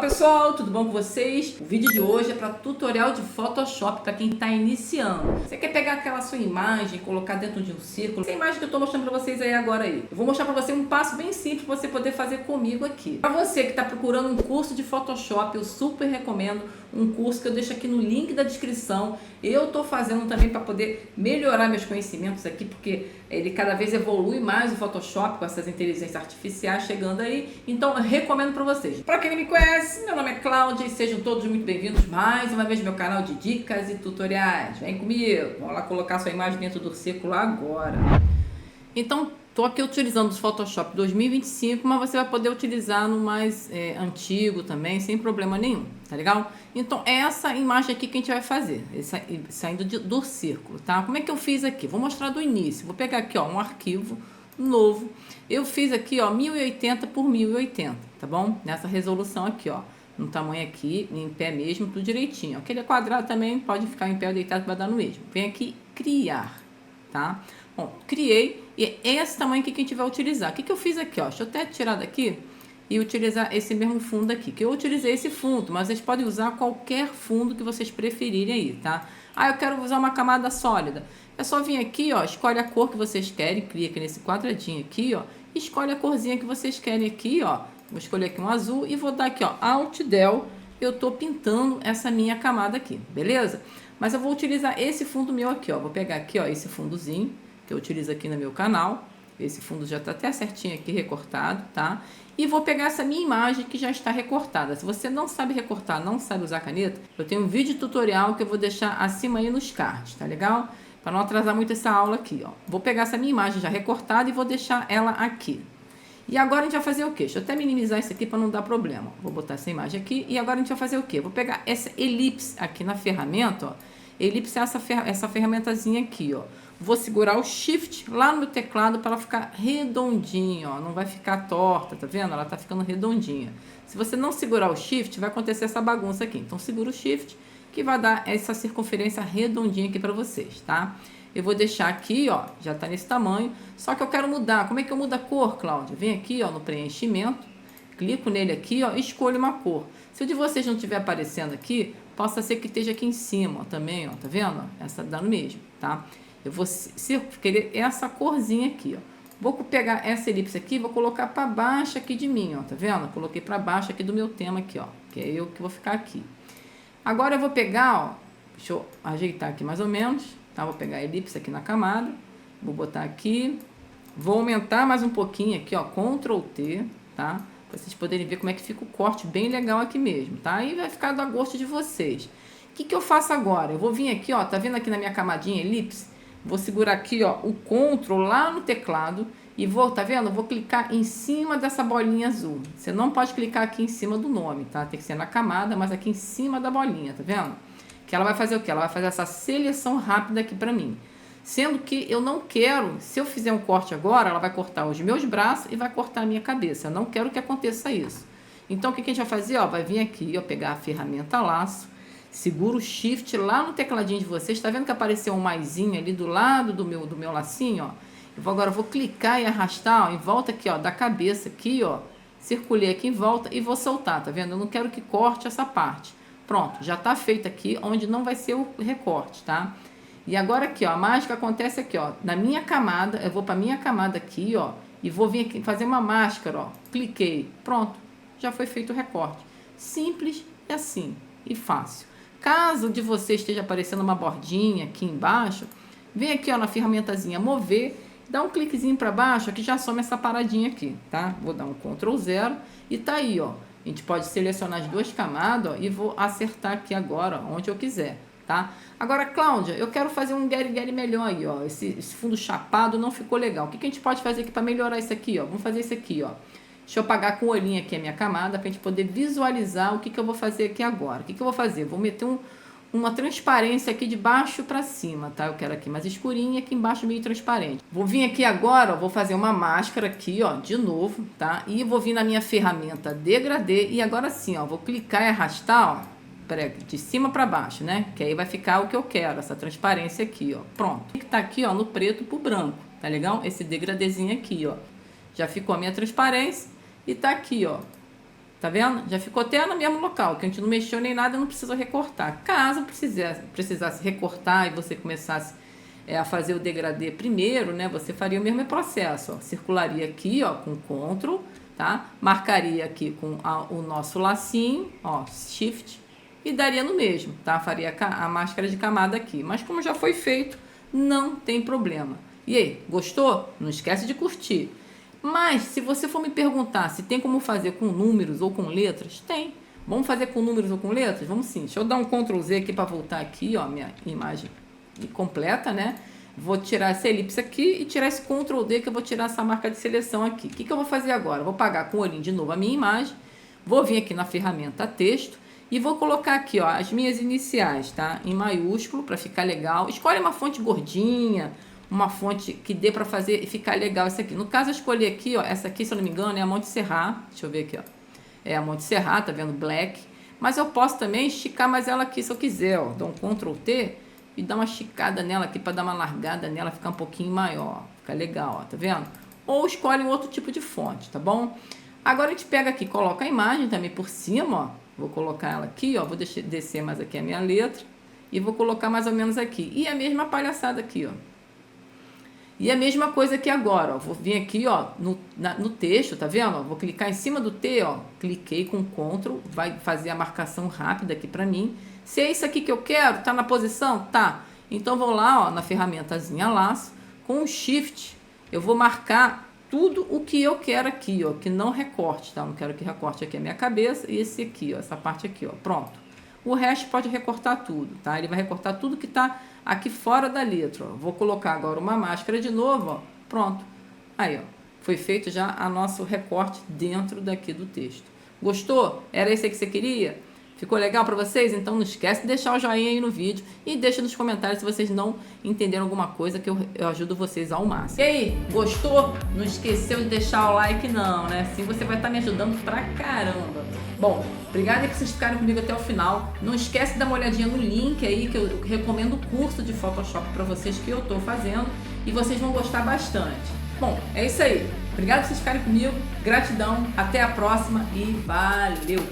pessoal, tudo bom com vocês? O vídeo de hoje é para tutorial de Photoshop para quem está iniciando. Você quer pegar aquela sua imagem e colocar dentro de um círculo? Essa imagem que eu estou mostrando para vocês aí agora aí. Eu vou mostrar para você um passo bem simples para você poder fazer comigo aqui. Para você que está procurando um curso de Photoshop, eu super recomendo um curso que eu deixo aqui no link da descrição. Eu estou fazendo também para poder melhorar meus conhecimentos aqui, porque ele cada vez evolui mais o Photoshop com essas inteligências artificiais chegando aí. Então eu recomendo para vocês. Para quem não me conhece, meu nome é Cláudia e sejam todos muito bem-vindos mais uma vez ao meu canal de dicas e tutoriais. Vem comigo, vamos lá colocar sua imagem dentro do círculo agora. Então, estou aqui utilizando o Photoshop 2025, mas você vai poder utilizar no mais antigo também, sem problema nenhum, tá legal? Então, é essa imagem aqui que a gente vai fazer, saindo do círculo, tá? Como é que eu fiz aqui? Vou mostrar do início. Vou pegar aqui, ó, um arquivo novo. Eu fiz aqui, ó, 1080 por 1080, tá bom? Nessa resolução aqui, ó, no tamanho aqui, em pé mesmo, tudo direitinho. Aquele quadrado também pode ficar em pé ou deitado, vai dar no mesmo. Vem aqui, criar, tá? Bom, criei e é esse tamanho aqui que a gente vai utilizar. O que eu fiz aqui, ó? Deixa eu até tirar daqui e utilizar esse mesmo fundo aqui, que eu utilizei esse fundo, mas vocês podem usar qualquer fundo que vocês preferirem aí, tá? Ah, eu quero usar uma camada sólida. É só vir aqui, ó, escolhe a cor que vocês querem, clica nesse quadradinho aqui, ó, escolhe a corzinha que vocês querem aqui, ó. Vou escolher aqui um azul e vou dar aqui, ó, Alt Del. Eu tô pintando essa minha camada aqui, beleza? Mas eu vou utilizar esse fundo meu aqui, ó. Vou pegar aqui, ó, esse fundozinho que eu utilizo aqui no meu canal. Esse fundo já tá até certinho aqui recortado, tá? E vou pegar essa minha imagem que já está recortada. Se você não sabe recortar, não sabe usar caneta, eu tenho um vídeo tutorial que eu vou deixar acima aí nos cards, tá legal? Para não atrasar muito essa aula aqui, ó. Vou pegar essa minha imagem já recortada e vou deixar ela aqui. E agora a gente vai fazer o quê? Deixa eu até minimizar isso aqui para não dar problema. Vou botar essa imagem aqui e agora a gente vai fazer o quê? Vou pegar essa elipse aqui na ferramenta, ó. Elipse é essa ferramentazinha aqui, ó. Vou segurar o Shift lá no meu teclado para ela ficar redondinha, ó. Não vai ficar torta, tá vendo? Ela tá ficando redondinha. Se você não segurar o Shift, vai acontecer essa bagunça aqui. Então segura o Shift que vai dar essa circunferência redondinha aqui para vocês, tá? Eu vou deixar aqui, ó, já tá nesse tamanho, só que eu quero mudar. Como é que eu mudo a cor, Cláudia? Vem aqui, ó, no preenchimento, clico nele aqui, ó, escolho uma cor. Se o de vocês não estiver aparecendo aqui, possa ser que esteja aqui em cima, ó, também, ó, tá vendo? Essa dá no mesmo, tá? Eu vou querer essa corzinha aqui, ó. Vou pegar essa elipse aqui, vou colocar para baixo aqui de mim, ó, tá vendo? Coloquei para baixo aqui do meu tema aqui, ó, que é eu que vou ficar aqui. Agora eu vou pegar, ó, deixa eu ajeitar aqui mais ou menos, tá? Vou pegar a elipse aqui na camada, vou botar aqui, vou aumentar mais um pouquinho aqui, ó, Ctrl T, tá? Pra vocês poderem ver como é que fica o corte bem legal aqui mesmo, tá? Aí vai ficar do gosto de vocês. O que eu faço agora? Eu vou vir aqui, ó, tá vendo aqui na minha camadinha elipse? Vou segurar aqui, ó, o Ctrl lá no teclado e vou, tá vendo? Vou clicar em cima dessa bolinha azul. Você não pode clicar aqui em cima do nome, tá? Tem que ser na camada, mas aqui em cima da bolinha, tá vendo? Que ela vai fazer o quê? Ela vai fazer essa seleção rápida aqui pra mim. Sendo que eu não quero, se eu fizer um corte agora, ela vai cortar os meus braços e vai cortar a minha cabeça. Eu não quero que aconteça isso. Então, o que a gente vai fazer? Ó, vai vir aqui, ó, pegar a ferramenta laço, segura o Shift lá no tecladinho de vocês. Tá vendo que apareceu um maisinho ali do lado do meu lacinho, ó? Agora eu vou clicar e arrastar, ó, em volta aqui, ó, da cabeça aqui, ó. Circulei aqui em volta e vou soltar, tá vendo? Eu não quero que corte essa parte. Pronto, já tá feito aqui, onde não vai ser o recorte, tá? E agora aqui, ó, a mágica acontece aqui, ó, na minha camada, eu vou pra minha camada aqui, ó, e vou vir aqui fazer uma máscara, ó. Cliquei, pronto, já foi feito o recorte. Simples e assim, e fácil. Caso de você esteja aparecendo uma bordinha aqui embaixo, vem aqui, ó, na ferramentazinha mover, dá um cliquezinho para baixo, que já some essa paradinha aqui, tá? Vou dar um Ctrl 0 e tá aí, ó. A gente pode selecionar as duas camadas, ó, e vou acertar aqui agora, ó, onde eu quiser, tá? Agora, Cláudia, eu quero fazer um get melhor aí, ó. Esse fundo chapado não ficou legal. O que a gente pode fazer aqui para melhorar isso aqui, ó? Vamos fazer isso aqui, ó. Deixa eu apagar com o olhinho aqui a minha camada, pra gente poder visualizar o que eu vou fazer aqui agora. O que eu vou fazer? Vou meter uma transparência aqui de baixo para cima, tá? Eu quero aqui mais escurinha, aqui embaixo meio transparente. Vou vir aqui agora, ó, vou fazer uma máscara aqui, ó, de novo, tá? E vou vir na minha ferramenta degradê e agora sim, ó, vou clicar e arrastar, ó, de cima para baixo, né? Que aí vai ficar o que eu quero, essa transparência aqui, ó. Pronto. Tem que tá aqui, ó, no preto pro branco, tá legal? Esse degradêzinho aqui, ó. Já ficou a minha transparência e tá aqui, ó. Tá vendo? Já ficou até no mesmo local, que a gente não mexeu nem nada, não precisa recortar. Caso precisasse recortar e você começasse a fazer o degradê primeiro, né? Você faria o mesmo processo, ó. Circularia aqui, ó, com Ctrl, tá? Marcaria aqui com o nosso lacinho, ó, Shift, e daria no mesmo, tá? Faria a máscara de camada aqui. Mas como já foi feito, não tem problema. E aí, gostou? Não esquece de curtir. Mas, se você for me perguntar se tem como fazer com números ou com letras, tem. Vamos fazer com números ou com letras? Vamos sim. Deixa eu dar um Ctrl Z aqui para voltar aqui, ó, minha imagem completa, né? Vou tirar essa elipse aqui e tirar esse Ctrl D, que eu vou tirar essa marca de seleção aqui. O que eu vou fazer agora? Vou apagar com o olhinho de novo a minha imagem. Vou vir aqui na ferramenta texto e vou colocar aqui, ó, as minhas iniciais, tá? Em maiúsculo, para ficar legal. Escolhe uma fonte gordinha, uma fonte que dê para fazer e ficar legal isso aqui. No caso, eu escolhi aqui, ó, essa aqui, se eu não me engano, é a Montserrat. Deixa eu ver aqui, ó. É a Montserrat, tá vendo? Black. Mas eu posso também esticar mais ela aqui, se eu quiser, ó. Dou um Ctrl T e dar uma esticada nela aqui para dar uma largada nela, ficar um pouquinho maior. Fica legal, ó, tá vendo? Ou escolhe um outro tipo de fonte, tá bom? Agora a gente pega aqui, coloca a imagem também por cima, ó. Vou colocar ela aqui, ó. Vou descer mais aqui a minha letra e vou colocar mais ou menos aqui. E a mesma palhaçada aqui, ó. E a mesma coisa aqui agora, ó. Vou vir aqui, ó, no texto, tá vendo? Ó, vou clicar em cima do T, ó. Cliquei com Ctrl, vai fazer a marcação rápida aqui pra mim. Se é isso aqui que eu quero, tá na posição? Tá. Então, vou lá, ó, na ferramentazinha laço, com o Shift, eu vou marcar tudo o que eu quero aqui, ó, que não recorte, tá? Eu não quero que recorte aqui a minha cabeça e esse aqui, ó, essa parte aqui, ó. Pronto. O resto pode recortar tudo, tá? Ele vai recortar tudo que tá aqui fora da letra, ó. Vou colocar agora uma máscara de novo, ó. Pronto. Aí, ó. Foi feito já a nosso recorte dentro daqui do texto. Gostou? Era esse aí que você queria? Ficou legal para vocês? Então não esquece de deixar o joinha aí no vídeo e deixa nos comentários se vocês não entenderam alguma coisa, que eu ajudo vocês ao máximo. E aí, gostou? Não esqueceu de deixar o like não, né? Assim você vai estar me ajudando pra caramba. Bom, obrigada por vocês ficarem comigo até o final. Não esquece de dar uma olhadinha no link aí, que eu recomendo o curso de Photoshop para vocês que eu tô fazendo e vocês vão gostar bastante. Bom, é isso aí. Obrigada por vocês ficarem comigo. Gratidão. Até a próxima e valeu!